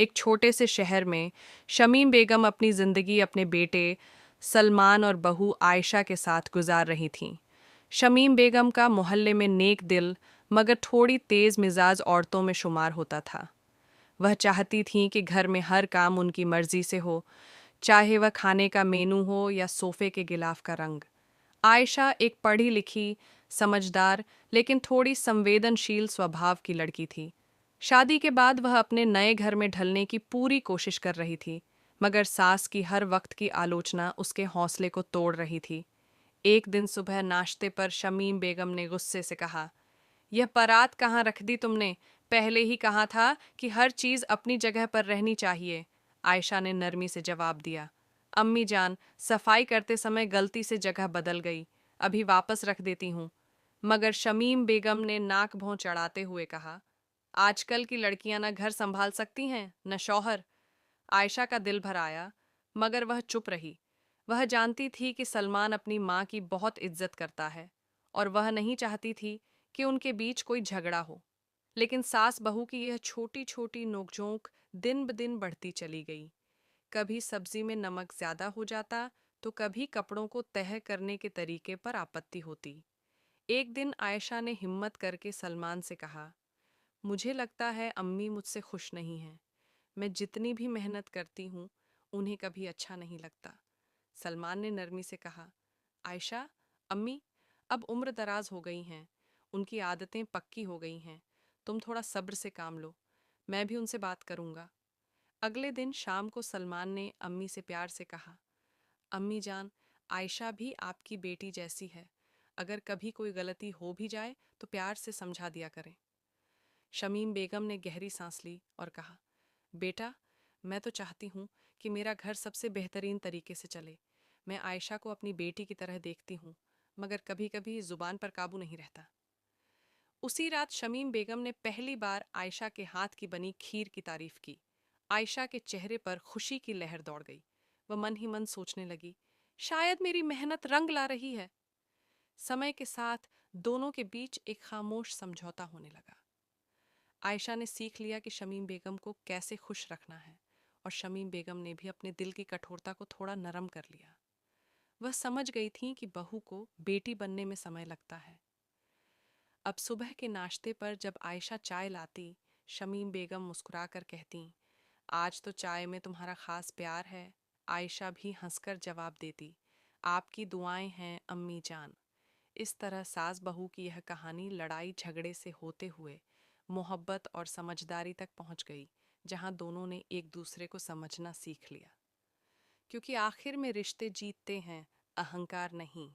एक छोटे से शहर में शमीम बेगम अपनी ज़िंदगी अपने बेटे सलमान और बहू आयशा के साथ गुजार रही थीं। शमीम बेगम का मोहल्ले में नेक दिल मगर थोड़ी तेज़ मिजाज औरतों में शुमार होता था। वह चाहती थीं कि घर में हर काम उनकी मर्जी से हो, चाहे वह खाने का मेनू हो या सोफे के गिलाफ का रंग। आयशा एक पढ़ी लिखी, समझदार लेकिन थोड़ी संवेदनशील स्वभाव की लड़की थी। शादी के बाद वह अपने नए घर में ढलने की पूरी कोशिश कर रही थी, मगर सास की हर वक्त की आलोचना उसके हौसले को तोड़ रही थी। एक दिन सुबह नाश्ते पर शमीम बेगम ने गुस्से से कहा, यह परात कहाँ रख दी तुमने? पहले ही कहा था कि हर चीज अपनी जगह पर रहनी चाहिए। आयशा ने नरमी से जवाब दिया, अम्मी जान, सफाई करते समय गलती से जगह बदल गई, अभी वापस रख देती हूँ। मगर शमीम बेगम ने नाक भौं चढ़ाते हुए कहा, आजकल की लड़कियां न घर संभाल सकती हैं न शौहर। आयशा का दिल भर आया, मगर वह चुप रही। वह जानती थी कि सलमान अपनी माँ की बहुत इज्जत करता है और वह नहीं चाहती थी कि उनके बीच कोई झगड़ा हो। लेकिन सास बहू की यह छोटी छोटी नोकझोंक दिन ब दिन बढ़ती चली गई। कभी सब्जी में नमक ज्यादा हो जाता, तो कभी कपड़ों को तह करने के तरीके पर आपत्ति होती। एक दिन आयशा ने हिम्मत करके सलमान से कहा, मुझे लगता है अम्मी मुझसे खुश नहीं हैं। मैं जितनी भी मेहनत करती हूँ, उन्हें कभी अच्छा नहीं लगता। सलमान ने नरमी से कहा, आयशा, अम्मी अब उम्र दराज हो गई हैं, उनकी आदतें पक्की हो गई हैं, तुम थोड़ा सब्र से काम लो, मैं भी उनसे बात करूंगा। अगले दिन शाम को सलमान ने अम्मी से प्यार से कहा, अम्मी जान, आयशा भी आपकी बेटी जैसी है, अगर कभी कोई गलती हो भी जाए तो प्यार से समझा दिया करें। शमीम बेगम ने गहरी सांस ली और कहा, बेटा, मैं तो चाहती हूँ कि मेरा घर सबसे बेहतरीन तरीके से चले। मैं आयशा को अपनी बेटी की तरह देखती हूँ, मगर कभी कभी जुबान पर काबू नहीं रहता। उसी रात शमीम बेगम ने पहली बार आयशा के हाथ की बनी खीर की तारीफ की। आयशा के चेहरे पर खुशी की लहर दौड़ गई। वह मन ही मन सोचने लगी, शायद मेरी मेहनत रंग ला रही है। समय के साथ दोनों के बीच एक खामोश समझौता होने लगा। आयशा ने सीख लिया कि शमीम बेगम को कैसे खुश रखना है, और शमीम बेगम ने भी अपने दिल की कठोरता को थोड़ा नरम कर लिया। वह समझ गई थी कि बहू को बेटी बनने में समय लगता है। अब सुबह के नाश्ते पर जब आयशा चाय लाती, शमीम बेगम मुस्कुराकर कहती, आज तो चाय में तुम्हारा खास प्यार है। आयशा भी हंसकर जवाब देती, आपकी दुआएं हैं अम्मी जान। इस तरह सास बहू की यह कहानी लड़ाई झगड़े से होते हुए मोहब्बत और समझदारी तक पहुंच गई, जहां दोनों ने एक दूसरे को समझना सीख लिया। क्योंकि आखिर में रिश्ते जीतते हैं, अहंकार नहीं।